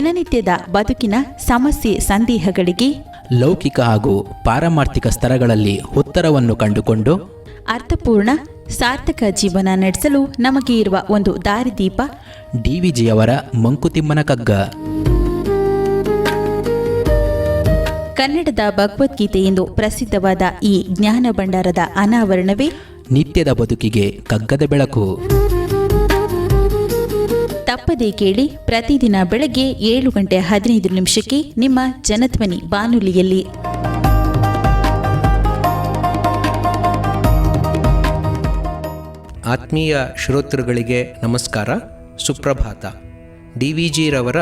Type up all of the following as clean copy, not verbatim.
ದಿನನಿತ್ಯದ ಬದುಕಿನ ಸಮಸ್ಯೆ ಸಂದೇಹಗಳಿಗೆ ಲೌಕಿಕ ಹಾಗೂ ಪಾರಮಾರ್ಥಿಕ ಸ್ತರಗಳಲ್ಲಿ ಉತ್ತರವನ್ನು ಕಂಡುಕೊಂಡು ಅರ್ಥಪೂರ್ಣ ಸಾರ್ಥಕ ಜೀವನ ನಡೆಸಲು ನಮಗೆ ಇರುವ ಒಂದು ದಾರಿದೀಪ ಡಿವಿಜಿಯವರ ಮಂಕುತಿಮ್ಮನ ಕಗ್ಗ. ಕನ್ನಡದ ಭಗವದ್ಗೀತೆ ಎಂದು ಪ್ರಸಿದ್ಧವಾದ ಈ ಜ್ಞಾನ ಭಂಡಾರದ ಅನಾವರಣವೇ ನಿತ್ಯದ ಬದುಕಿಗೆ ಕಗ್ಗದ ಬೆಳಕು. ತಪ್ಪದೇ ಕೇಳಿ, ಪ್ರತಿದಿನ ಬೆಳಗ್ಗೆ 7:15 ನಿಮ್ಮ ಜನಧ್ವನಿ ಬಾನುಲಿಯಲ್ಲಿ. ಆತ್ಮೀಯ ಶ್ರೋತೃಗಳಿಗೆ ನಮಸ್ಕಾರ, ಸುಪ್ರಭಾತ. ಡಿವಿಜಿರವರ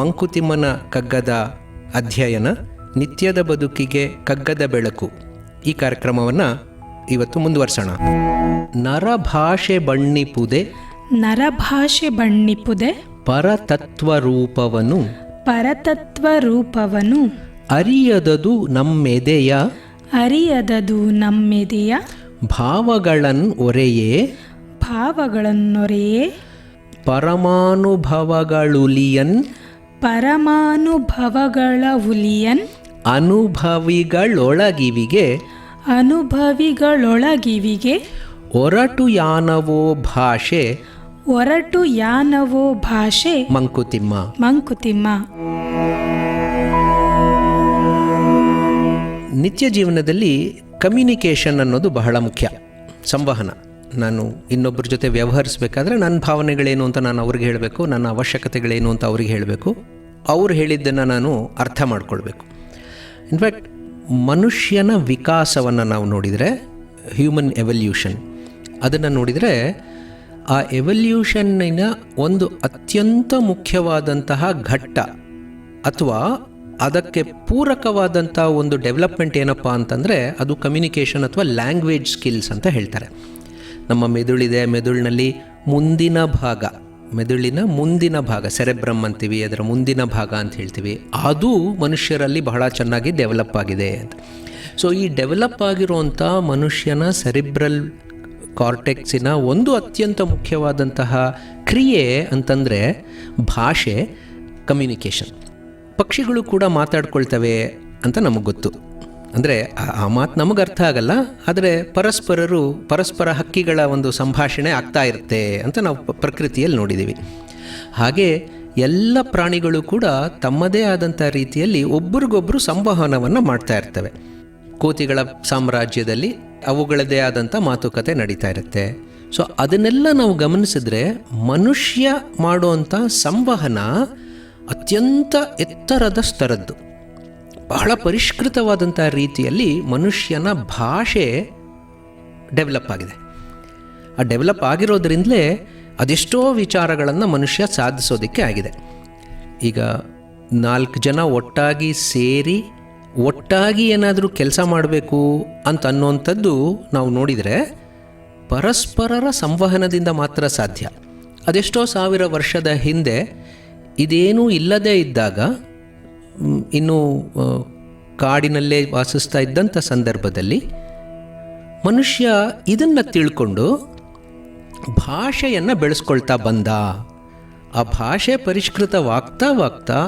ಮಂಕುತಿಮ್ಮನ ಕಗ್ಗದ ಅಧ್ಯಯನ ನಿತ್ಯದ ಬದುಕಿಗೆ ಕಗ್ಗದ ಬೆಳಕು ಈ ಕಾರ್ಯಕ್ರಮವನ್ನು ಇವತ್ತು ಮುಂದುವರ್ಸೋಣ. ನರಭಾಷೆ ಬಣ್ಣಿಪುದೆ ಪರತತ್ವರೂಪವನು ಅರಿಯದದು ನಮ್ಮೆದೆಯ ಭಾವಗಳನ್ನೊರೆಯೇ ಪರಮಾನುಭವಗಳುಲಿಯನ್ ಅನುಭವಿಗಳೊಳಗಿವಿಗೆ ಒರಟು ಯಾನವೋ ಭಾಷೆ ಮಂಕುತಿಮ್ಮ. ನಿತ್ಯ ಜೀವನದಲ್ಲಿ ಕಮ್ಯುನಿಕೇಷನ್ ಅನ್ನೋದು ಬಹಳ ಮುಖ್ಯ. ಸಂವಹನ. ನಾನು ಇನ್ನೊಬ್ಬರ ಜೊತೆ ವ್ಯವಹರಿಸಬೇಕಾದ್ರೆ ನನ್ನ ಭಾವನೆಗಳೇನು ಅಂತ ನಾನು ಅವ್ರಿಗೆ ಹೇಳಬೇಕು, ನನ್ನ ಅವಶ್ಯಕತೆಗಳೇನು ಅಂತ ಅವ್ರಿಗೆ ಹೇಳಬೇಕು, ಅವ್ರು ಹೇಳಿದ್ದನ್ನು ನಾನು ಅರ್ಥ ಮಾಡ್ಕೊಳ್ಬೇಕು. ಇನ್ಫ್ಯಾಕ್ಟ್ ಮನುಷ್ಯನ ವಿಕಾಸವನ್ನು ನಾವು ನೋಡಿದರೆ, ಹ್ಯೂಮನ್ ಎವಲ್ಯೂಷನ್ ಅದನ್ನು ನೋಡಿದರೆ, ಆ ಎವಲ್ಯೂಷನ್ನಿನ ಒಂದು ಅತ್ಯಂತ ಮುಖ್ಯವಾದಂತಹ ಘಟ್ಟ ಅಥವಾ ಅದಕ್ಕೆ ಪೂರಕವಾದಂಥ ಒಂದು ಡೆವಲಪ್ಮೆಂಟ್ ಏನಪ್ಪ ಅಂತಂದರೆ ಅದು ಕಮ್ಯುನಿಕೇಷನ್ ಅಥವಾ ಲ್ಯಾಂಗ್ವೇಜ್ ಸ್ಕಿಲ್ಸ್ ಅಂತ ಹೇಳ್ತಾರೆ. ನಮ್ಮ ಮೆದುಳಿದೆ, ಮೆದುಳಿನಲ್ಲಿ ಮೆದುಳಿನ ಮುಂದಿನ ಭಾಗ ಸೆರೆಬ್ರಮ್ ಅಂತೀವಿ, ಅದರ ಮುಂದಿನ ಭಾಗ ಅಂತ ಹೇಳ್ತೀವಿ, ಅದು ಮನುಷ್ಯರಲ್ಲಿ ಬಹಳ ಚೆನ್ನಾಗಿ ಡೆವಲಪ್ ಆಗಿದೆ ಅಂತ. ಸೊ ಈ ಡೆವಲಪ್ ಆಗಿರುವಂಥ ಮನುಷ್ಯನ ಸೆರಿಬ್ರಲ್ ಕಾರ್ಟೆಕ್ಸಿನ ಒಂದು ಅತ್ಯಂತ ಮುಖ್ಯವಾದಂತಹ ಕ್ರಿಯೆ ಅಂತಂದರೆ ಭಾಷೆ, ಕಮ್ಯುನಿಕೇಷನ್. ಪಕ್ಷಿಗಳು ಕೂಡ ಮಾತಾಡ್ಕೊಳ್ತವೆ ಅಂತ ನಮಗೆ ಗೊತ್ತು. ಅಂದರೆ ಆ ಮಾತು ನಮಗೆ ಅರ್ಥ ಆಗಲ್ಲ, ಆದರೆ ಪರಸ್ಪರ ಹಕ್ಕಿಗಳ ಒಂದು ಸಂಭಾಷಣೆ ಆಗ್ತಾ ಇರುತ್ತೆ ಅಂತ ನಾವು ಪ್ರಕೃತಿಯಲ್ಲಿ ನೋಡಿದ್ದೀವಿ. ಹಾಗೆ ಎಲ್ಲ ಪ್ರಾಣಿಗಳು ಕೂಡ ತಮ್ಮದೇ ಆದಂಥ ರೀತಿಯಲ್ಲಿ ಒಬ್ರಿಗೊಬ್ಬರು ಸಂವಹನವನ್ನು ಮಾಡ್ತಾ ಇರ್ತವೆ. ಕೋತಿಗಳ ಸಾಮ್ರಾಜ್ಯದಲ್ಲಿ ಅವುಗಳದ್ದೇ ಆದಂಥ ಮಾತುಕತೆ ನಡೀತಾ ಇರುತ್ತೆ. ಸೊ ಅದನ್ನೆಲ್ಲ ನಾವು ಗಮನಿಸಿದ್ರೆ ಮನುಷ್ಯ ಮಾಡುವಂಥ ಸಂವಹನ ಅತ್ಯಂತ ಎತ್ತರದ ಸ್ತರದ್ದು. ಬಹಳ ಪರಿಷ್ಕೃತವಾದಂಥ ರೀತಿಯಲ್ಲಿ ಮನುಷ್ಯನ ಭಾಷೆ ಡೆವಲಪ್ ಆಗಿದೆ. ಆ ಡೆವಲಪ್ ಆಗಿರೋದ್ರಿಂದಲೇ ಅದೆಷ್ಟೋ ವಿಚಾರಗಳನ್ನು ಮನುಷ್ಯ ಸಾಧಿಸೋದಕ್ಕೆ ಆಗಿದೆ. ಈಗ 4 ಜನ ಒಟ್ಟಾಗಿ ಸೇರಿ ಒಟ್ಟಾಗಿ ಏನಾದರೂ ಕೆಲಸ ಮಾಡಬೇಕು ಅಂತ ಅನ್ನೋವಂಥದ್ದು ನಾವು ನೋಡಿದರೆ ಪರಸ್ಪರರ ಸಂವಹನದಿಂದ ಮಾತ್ರ ಸಾಧ್ಯ. ಅದೆಷ್ಟೋ ಸಾವಿರ ವರ್ಷದ ಹಿಂದೆ ಇದೇನೂ ಇಲ್ಲದೇ ಇದ್ದಾಗ, ಇನ್ನು ಕಾಡಿನಲ್ಲೇ ವಾಸಿಸ್ತಾ ಇದ್ದಂಥ ಸಂದರ್ಭದಲ್ಲಿ ಮನುಷ್ಯ ಇದನ್ನು ತಿಳ್ಕೊಂಡು ಭಾಷೆಯನ್ನು ಬೆಳೆಸ್ಕೊಳ್ತಾ ಬಂದ. ಆ ಭಾಷೆ ಪರಿಷ್ಕೃತವಾಗ್ತಾ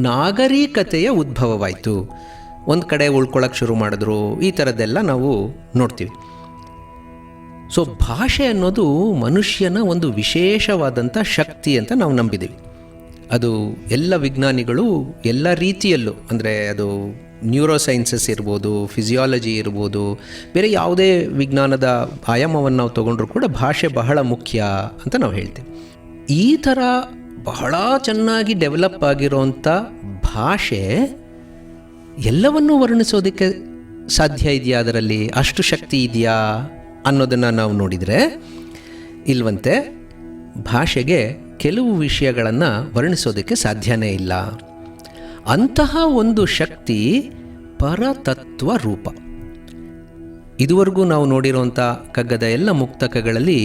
ನಾಗರಿಕತೆಯ ಉದ್ಭವವಾಯಿತು. ಒಂದು ಕಡೆ ಉಳ್ಕೊಳ್ಳೋಕೆ ಶುರು ಮಾಡಿದ್ರು. ಈ ಥರದ್ದೆಲ್ಲ ನಾವು ನೋಡ್ತೀವಿ. ಸೊ ಭಾಷೆ ಅನ್ನೋದು ಮನುಷ್ಯನ ಒಂದು ವಿಶೇಷವಾದಂಥ ಶಕ್ತಿ ಅಂತ ನಾವು ನಂಬಿದ್ದೀವಿ. ಅದು ಎಲ್ಲ ವಿಜ್ಞಾನಿಗಳು ಎಲ್ಲ ರೀತಿಯಲ್ಲೂ, ಅಂದರೆ ಅದು ನ್ಯೂರೋಸೈನ್ಸಸ್ ಇರ್ಬೋದು, ಫಿಸಿಯಾಲಜಿ ಇರ್ಬೋದು, ಬೇರೆ ಯಾವುದೇ ವಿಜ್ಞಾನದ ಆಯಾಮವನ್ನು ನಾವು ತೊಗೊಂಡ್ರೂ ಕೂಡ ಭಾಷೆ ಬಹಳ ಮುಖ್ಯ ಅಂತ ನಾವು ಹೇಳ್ತೀವಿ. ಈ ಥರ ಬಹಳ ಚೆನ್ನಾಗಿ ಡೆವಲಪ್ ಆಗಿರೋಂಥ ಭಾಷೆ ಎಲ್ಲವನ್ನೂ ವರ್ಣಿಸೋದಕ್ಕೆ ಸಾಧ್ಯ ಇದೆಯಾ? ಅದರಲ್ಲಿ ಅಷ್ಟು ಶಕ್ತಿ ಇದೆಯಾ ಅನ್ನೋದನ್ನು ನಾವು ನೋಡಿದರೆ ಇಲ್ವಂತೆ. ಭಾಷೆಗೆ ಕೆಲವು ವಿಷಯಗಳನ್ನು ವರ್ಣಿಸೋದಕ್ಕೆ ಸಾಧ್ಯನೇ ಇಲ್ಲ. ಅಂತಹ ಒಂದು ಶಕ್ತಿ ಪರತತ್ವ ರೂಪ. ಇದುವರೆಗೂ ನಾವು ನೋಡಿರೋಂಥ ಕಗ್ಗದ ಎಲ್ಲ ಮುಕ್ತಕಗಳಲ್ಲಿ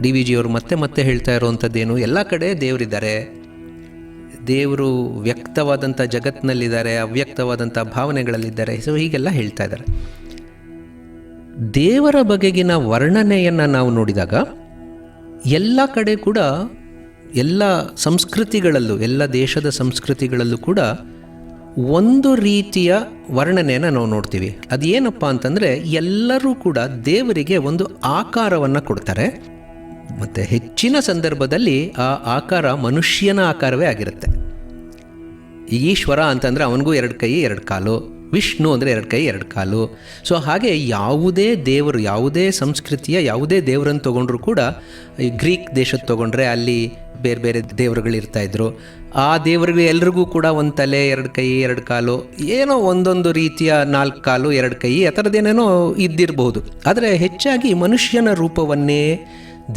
ಡಿವಿಜಿಯವರು ಮತ್ತೆ ಮತ್ತೆ ಹೇಳ್ತಾ ಇರೋವಂಥದ್ದೇನು, ಎಲ್ಲ ಕಡೆ ದೇವರಿದ್ದಾರೆ, ದೇವರು ವ್ಯಕ್ತವಾದಂಥ ಜಗತ್ತಿನಲ್ಲಿದ್ದಾರೆ, ಅವ್ಯಕ್ತವಾದಂಥ ಭಾವನೆಗಳಲ್ಲಿದ್ದಾರೆ. ಸೊ ಹೀಗೆಲ್ಲ ಹೇಳ್ತಾ ಇದ್ದಾರೆ. ದೇವರ ಬಗೆಗಿನ ವರ್ಣನೆಯನ್ನು ನಾವು ನೋಡಿದಾಗ ಎಲ್ಲ ಕಡೆ ಕೂಡ ಎಲ್ಲ ಸಂಸ್ಕೃತಿಗಳಲ್ಲೂ, ಎಲ್ಲ ದೇಶದ ಸಂಸ್ಕೃತಿಗಳಲ್ಲೂ ಕೂಡ ಒಂದು ರೀತಿಯ ವರ್ಣನೆಯನ್ನು ನಾವು ನೋಡ್ತೀವಿ. ಅದು ಏನಪ್ಪ ಅಂತಂದರೆ, ಎಲ್ಲರೂ ಕೂಡ ದೇವರಿಗೆ ಒಂದು ಆಕಾರವನ್ನು ಕೊಡ್ತಾರೆ. ಮತ್ತು ಹೆಚ್ಚಿನ ಸಂದರ್ಭದಲ್ಲಿ ಆ ಆಕಾರ ಮನುಷ್ಯನ ಆಕಾರವೇ ಆಗಿರುತ್ತೆ. ಈಶ್ವರ ಅಂತಂದರೆ ಅವನಿಗೂ 2 ಕೈ 2 ಕಾಲು, ವಿಷ್ಣು ಅಂದರೆ 2 ಕೈ 2 ಕಾಲು. ಸೊ ಹಾಗೆ ಯಾವುದೇ ದೇವರು, ಯಾವುದೇ ಸಂಸ್ಕೃತಿಯ ಯಾವುದೇ ದೇವರನ್ನು ತೊಗೊಂಡ್ರೂ ಕೂಡ, ಈ ಗ್ರೀಕ್ ದೇಶದ ತೊಗೊಂಡ್ರೆ ಅಲ್ಲಿ ಬೇರೆ ಬೇರೆ ದೇವರುಗಳಿರ್ತಾಯಿದ್ರು. ಆ ದೇವರುಗಳು ಎಲ್ರಿಗೂ ಕೂಡ 1 ತಲೆ 2 ಕೈ 2 ಕಾಲು, ಏನೋ ಒಂದೊಂದು ರೀತಿಯ 4 ಕಾಲು 2 ಕೈ ಆ ಥರದ್ದೇನೇನೋ ಇದ್ದಿರಬಹುದು. ಆದರೆ ಹೆಚ್ಚಾಗಿ ಮನುಷ್ಯನ ರೂಪವನ್ನೇ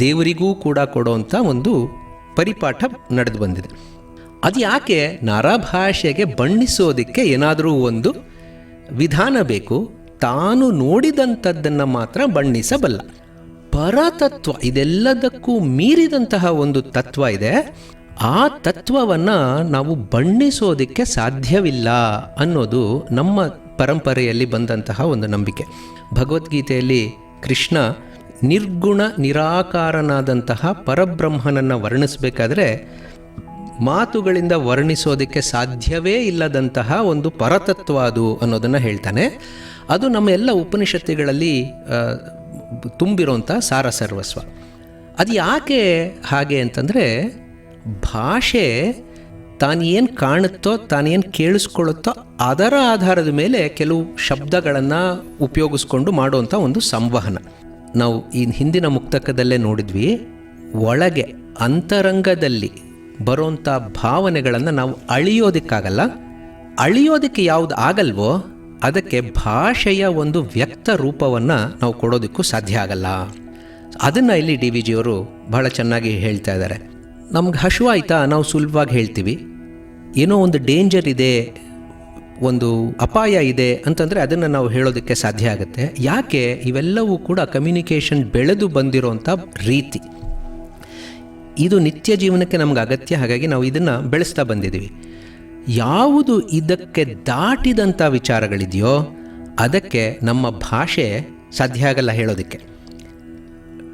ದೇವರಿಗೂ ಕೂಡ ಕೊಡೋವಂಥ ಒಂದು ಪರಿಪಾಠ ನಡೆದು ಬಂದಿದೆ. ಅದು ಯಾಕೆ? ನರಭಾಷೆಗೆ ಬಣ್ಣಿಸೋದಕ್ಕೆ ಏನಾದರೂ ಒಂದು ವಿಧಾನ ಬೇಕು. ತಾನು ನೋಡಿದಂಥದ್ದನ್ನು ಮಾತ್ರ ಬಣ್ಣಿಸಬಲ್ಲ. ಪರತತ್ವ, ಇದೆಲ್ಲದಕ್ಕೂ ಮೀರಿದಂತಹ ಒಂದು ತತ್ವ ಇದೆ. ಆ ತತ್ವವನ್ನು ನಾವು ಬಣ್ಣಿಸೋದಕ್ಕೆ ಸಾಧ್ಯವಿಲ್ಲ ಅನ್ನೋದು ನಮ್ಮ ಪರಂಪರೆಯಲ್ಲಿ ಬಂದಂತಹ ಒಂದು ನಂಬಿಕೆ. ಭಗವದ್ಗೀತೆಯಲ್ಲಿ ಕೃಷ್ಣ ನಿರ್ಗುಣ ನಿರಾಕಾರನಾದಂತಹ ಪರಬ್ರಹ್ಮನನ್ನು ವರ್ಣಿಸಬೇಕಾದ್ರೆ ಮಾತುಗಳಿಂದ ವರ್ಣಿಸೋದಕ್ಕೆ ಸಾಧ್ಯವೇ ಇಲ್ಲದಂತಹ ಒಂದು ಪರತತ್ವ ಅದು ಅನ್ನೋದನ್ನು ಹೇಳ್ತಾನೆ. ಅದು ನಮ್ಮ ಎಲ್ಲ ಉಪನಿಷತ್ತುಗಳಲ್ಲಿ ತುಂಬಿರೋಂಥ ಸಾರ ಸರ್ವಸ್ವ. ಅದು ಯಾಕೆ ಹಾಗೆ ಅಂತಂದರೆ, ಭಾಷೆ ತಾನೇನು ಕಾಣುತ್ತೋ, ತಾನೇನು ಕೇಳಿಸ್ಕೊಳ್ಳುತ್ತೋ ಅದರ ಆಧಾರದ ಮೇಲೆ ಕೆಲವು ಶಬ್ದಗಳನ್ನು ಉಪಯೋಗಿಸ್ಕೊಂಡು ಮಾಡುವಂಥ ಒಂದು ಸಂವಹನ. ನಾವು ಈ ಹಿಂದಿನ ಮುಕ್ತಕದಲ್ಲೇ ನೋಡಿದ್ವಿ, ಒಳಗೆ ಅಂತರಂಗದಲ್ಲಿ ಬರೋಂಥ ಭಾವನೆಗಳನ್ನು ನಾವು ಅಳಿಯೋದಕ್ಕಾಗಲ್ಲ. ಅಳಿಯೋದಕ್ಕೆ ಯಾವುದು ಆಗಲ್ವೋ ಅದಕ್ಕೆ ಭಾಷೆಯ ಒಂದು ವ್ಯಕ್ತ ರೂಪವನ್ನು ನಾವು ಕೊಡೋದಕ್ಕೂ ಸಾಧ್ಯ ಆಗಲ್ಲ. ಅದನ್ನು ಇಲ್ಲಿ ಡಿ ವಿ ಜಿಯವರು ಬಹಳ ಚೆನ್ನಾಗಿ ಹೇಳ್ತಾ ಇದ್ದಾರೆ. ನಮ್ಗೆ ಹಶುವಾಯ್ತಾ, ನಾವು ಸುಲಭವಾಗಿ ಹೇಳ್ತೀವಿ. ಏನೋ ಒಂದು ಡೇಂಜರ್ ಇದೆ, ಒಂದು ಅಪಾಯ ಇದೆ ಅಂತಂದರೆ ಅದನ್ನು ನಾವು ಹೇಳೋದಕ್ಕೆ ಸಾಧ್ಯ ಆಗುತ್ತೆ. ಯಾಕೆ? ಇವೆಲ್ಲವೂ ಕೂಡ ಕಮ್ಯುನಿಕೇಷನ್ ಬೆಳೆದು ಬಂದಿರೋಂಥ ರೀತಿ. ಇದು ನಿತ್ಯ ಜೀವನಕ್ಕೆ ನಮ್ಗೆ ಅಗತ್ಯ. ಹಾಗಾಗಿ ನಾವು ಇದನ್ನು ಬೆಳೆಸ್ತಾ ಬಂದಿದ್ದೀವಿ. ಯಾವುದು ಇದಕ್ಕೆ ದಾಟಿದಂಥ ವಿಚಾರಗಳಿದೆಯೋ ಅದಕ್ಕೆ ನಮ್ಮ ಭಾಷೆ ಸಾಧ್ಯ ಆಗಲ್ಲ ಹೇಳೋದಕ್ಕೆ.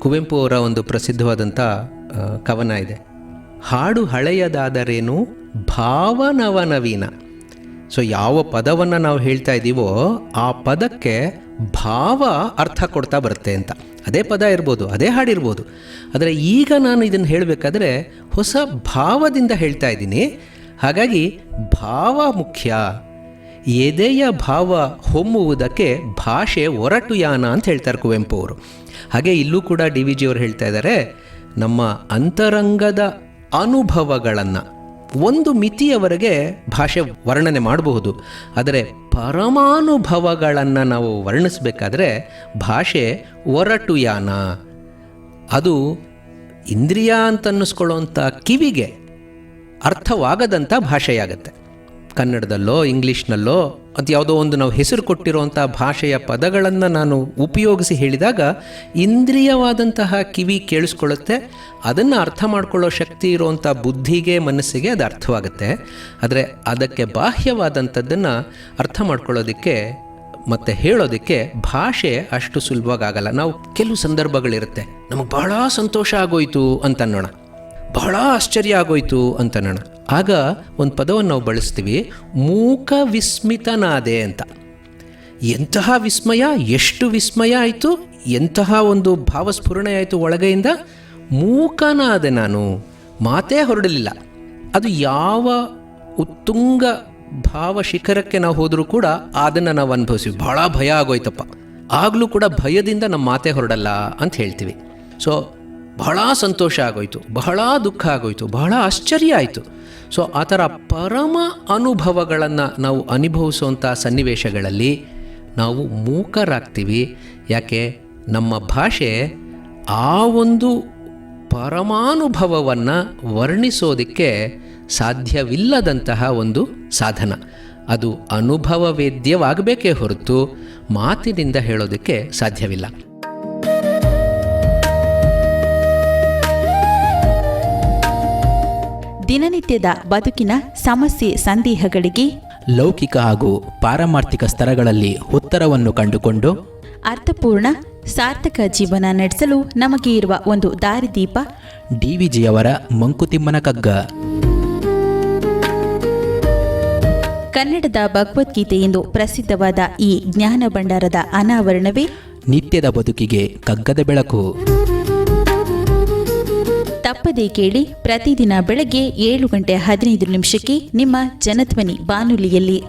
ಕುವೆಂಪು ಅವರ ಒಂದು ಪ್ರಸಿದ್ಧವಾದಂಥ ಕವನ ಇದೆ, ಹಾಡು ಹಳೆಯದಾದರೇನು ಭಾವನವ ನವೀನ. ಸೊ ಯಾವ ಪದವನ್ನು ನಾವು ಹೇಳ್ತಾ ಇದ್ದೀವೋ ಆ ಪದಕ್ಕೆ ಭಾವ ಅರ್ಥ ಕೊಡ್ತಾ ಬರುತ್ತೆ ಅಂತ. ಅದೇ ಪದ ಇರ್ಬೋದು, ಅದೇ ಹಾಡಿರ್ಬೋದು. ಆದರೆ ಈಗ ನಾನು ಇದನ್ನು ಹೇಳಬೇಕಾದ್ರೆ ಹೊಸ ಭಾವದಿಂದ ಹೇಳ್ತಾ ಇದ್ದೀನಿ. ಹಾಗಾಗಿ ಭಾವ ಮುಖ್ಯ. ಎದೆಯ ಭಾವ ಹೊಮ್ಮುವುದಕ್ಕೆ ಭಾಷೆ ಒರಟು ಯಾನ ಅಂತ ಹೇಳ್ತಾರೆ ಕುವೆಂಪು ಅವರು. ಹಾಗೆ ಇಲ್ಲೂ ಕೂಡ ಡಿ ವಿ ಜಿಯವರು ಹೇಳ್ತಾ ಇದ್ದಾರೆ, ನಮ್ಮ ಅಂತರಂಗದ ಅನುಭವಗಳನ್ನು ಒಂದು ಮಿತಿಯವರೆಗೆ ಭಾಷೆ ವರ್ಣನೆ ಮಾಡಬಹುದು. ಆದರೆ ಪರಮಾನುಭವಗಳನ್ನು ನಾವು ವರ್ಣಿಸಬೇಕಾದ್ರೆ ಭಾಷೆ ಒರಟು ಯಾನ. ಅದು ಇಂದ್ರಿಯ ಅಂತ ಅನ್ನಿಸ್ಕೊಳ್ಳೋಂಥ ಕಿವಿಗೆ ಅರ್ಥವಾಗದಂಥ ಭಾಷೆಯಾಗತ್ತೆ. ಕನ್ನಡದಲ್ಲೋ ಇಂಗ್ಲೀಷ್ನಲ್ಲೋ ಅದು ಯಾವುದೋ ಒಂದು ನಾವು ಹೆಸರು ಕೊಟ್ಟಿರುವಂಥ ಭಾಷೆಯ ಪದಗಳನ್ನು ನಾನು ಉಪಯೋಗಿಸಿ ಹೇಳಿದಾಗ ಇಂದ್ರಿಯವಾದಂತಹ ಕಿವಿ ಕೇಳಿಸ್ಕೊಳ್ಳುತ್ತೆ. ಅದನ್ನು ಅರ್ಥ ಮಾಡ್ಕೊಳ್ಳೋ ಶಕ್ತಿ ಇರುವಂಥ ಬುದ್ಧಿಗೆ, ಮನಸ್ಸಿಗೆ ಅದು ಅರ್ಥವಾಗುತ್ತೆ. ಆದರೆ ಅದಕ್ಕೆ ಬಾಹ್ಯವಾದಂಥದ್ದನ್ನು ಅರ್ಥ ಮಾಡ್ಕೊಳ್ಳೋದಕ್ಕೆ ಮತ್ತು ಹೇಳೋದಕ್ಕೆ ಭಾಷೆ ಅಷ್ಟು ಸುಲಭವಾಗಲ್ಲ. ನಾವು ಕೆಲವು ಸಂದರ್ಭಗಳಿರುತ್ತೆ, ನಮಗೆ ಬಹಳ ಸಂತೋಷ ಆಗೋಯ್ತು ಅಂತ ಅನ್ನೋಣ, ಬಹಳ ಆಶ್ಚರ್ಯ ಆಗೋಯ್ತು ಅಂತ ಅನ್ನೋಣ. ಆಗ ಒಂದು ಪದವನ್ನು ನಾವು ಬಳಸ್ತೀವಿ, ಮೂಕ ವಿಸ್ಮಿತನಾದೆ ಅಂತ. ಎಂತಹ ವಿಸ್ಮಯ, ಎಷ್ಟು ವಿಸ್ಮಯ ಆಯಿತು, ಎಂತಹ ಒಂದು ಭಾವಸ್ಫುರಣೆ ಆಯಿತು ಒಳಗೆಯಿಂದ. ಮೂಕನಾದೆ ನಾನು, ಮಾತೇ ಹೊರಡಲಿಲ್ಲ. ಅದು ಯಾವ ಉತ್ತುಂಗ ಭಾವ ಶಿಖರಕ್ಕೆ ನಾವು ಹೋದರೂ ಕೂಡ ಅದನ್ನು ನಾವು ಅನುಭವಿಸ್ತೀವಿ. ಬಹಳ ಭಯ ಆಗೋಯ್ತಪ್ಪ, ಆಗಲೂ ಕೂಡ ಭಯದಿಂದ ನಮ್ಮ ಮಾತೇ ಹೊರಡಲ್ಲ ಅಂತ ಹೇಳ್ತೀವಿ. ಸೊ ಬಹಳ ಸಂತೋಷ ಆಗೋಯ್ತು, ಬಹಳ ದುಃಖ ಆಗೋಯ್ತು, ಬಹಳ ಆಶ್ಚರ್ಯ ಆಯಿತು. ಸೊ ಆ ಥರ ಪರಮ ಅನುಭವಗಳನ್ನು ನಾವು ಅನುಭವಿಸುವಂಥ ಸನ್ನಿವೇಶಗಳಲ್ಲಿ ನಾವು ಮೂಕರಾಗ್ತೀವಿ. ಯಾಕೆ? ನಮ್ಮ ಭಾಷೆ ಆ ಒಂದು ಪರಮಾನುಭವವನ್ನು ವರ್ಣಿಸೋದಕ್ಕೆ ಸಾಧ್ಯವಿಲ್ಲದಂತಹ ಒಂದು ಸಾಧನ. ಅದು ಅನುಭವವೇದ್ಯವಾಗಬೇಕೇ ಹೊರತು ಮಾತಿನಿಂದ ಹೇಳೋದಕ್ಕೆ ಸಾಧ್ಯವಿಲ್ಲ. ದಿನನಿತ್ಯದ ಬದುಕಿನ ಸಮಸ್ಯೆ ಸಂದೇಹಗಳಿಗೆ ಲೌಕಿಕ ಹಾಗೂ ಪಾರಮಾರ್ಥಿಕ ಸ್ತರಗಳಲ್ಲಿ ಉತ್ತರವನ್ನು ಕಂಡುಕೊಂಡು ಅರ್ಥಪೂರ್ಣ ಸಾರ್ಥಕ ಜೀವನ ನಡೆಸಲು ನಮಗೆ ಇರುವ ಒಂದು ದಾರಿದೀಪ ಡಿವಿಜಿಯವರ ಮಂಕುತಿಮ್ಮನ ಕಗ್ಗ. ಕನ್ನಡದ ಭಗವದ್ಗೀತೆ ಎಂದು ಪ್ರಸಿದ್ಧವಾದ ಈ ಜ್ಞಾನ ಭಂಡಾರದ ಅನಾವರಣವೇ ನಿತ್ಯದ ಬದುಕಿಗೆ ಕಗ್ಗದ ಬೆಳಕು. ತಪ್ಪದೇ ಕೇಳಿ ಪ್ರತಿದಿನ ಬೆಳಗ್ಗೆ 7:15 ನಿಮ್ಮ ಜನಧ್ವನಿ ಬಾನುಲಿಯಲ್ಲಿ.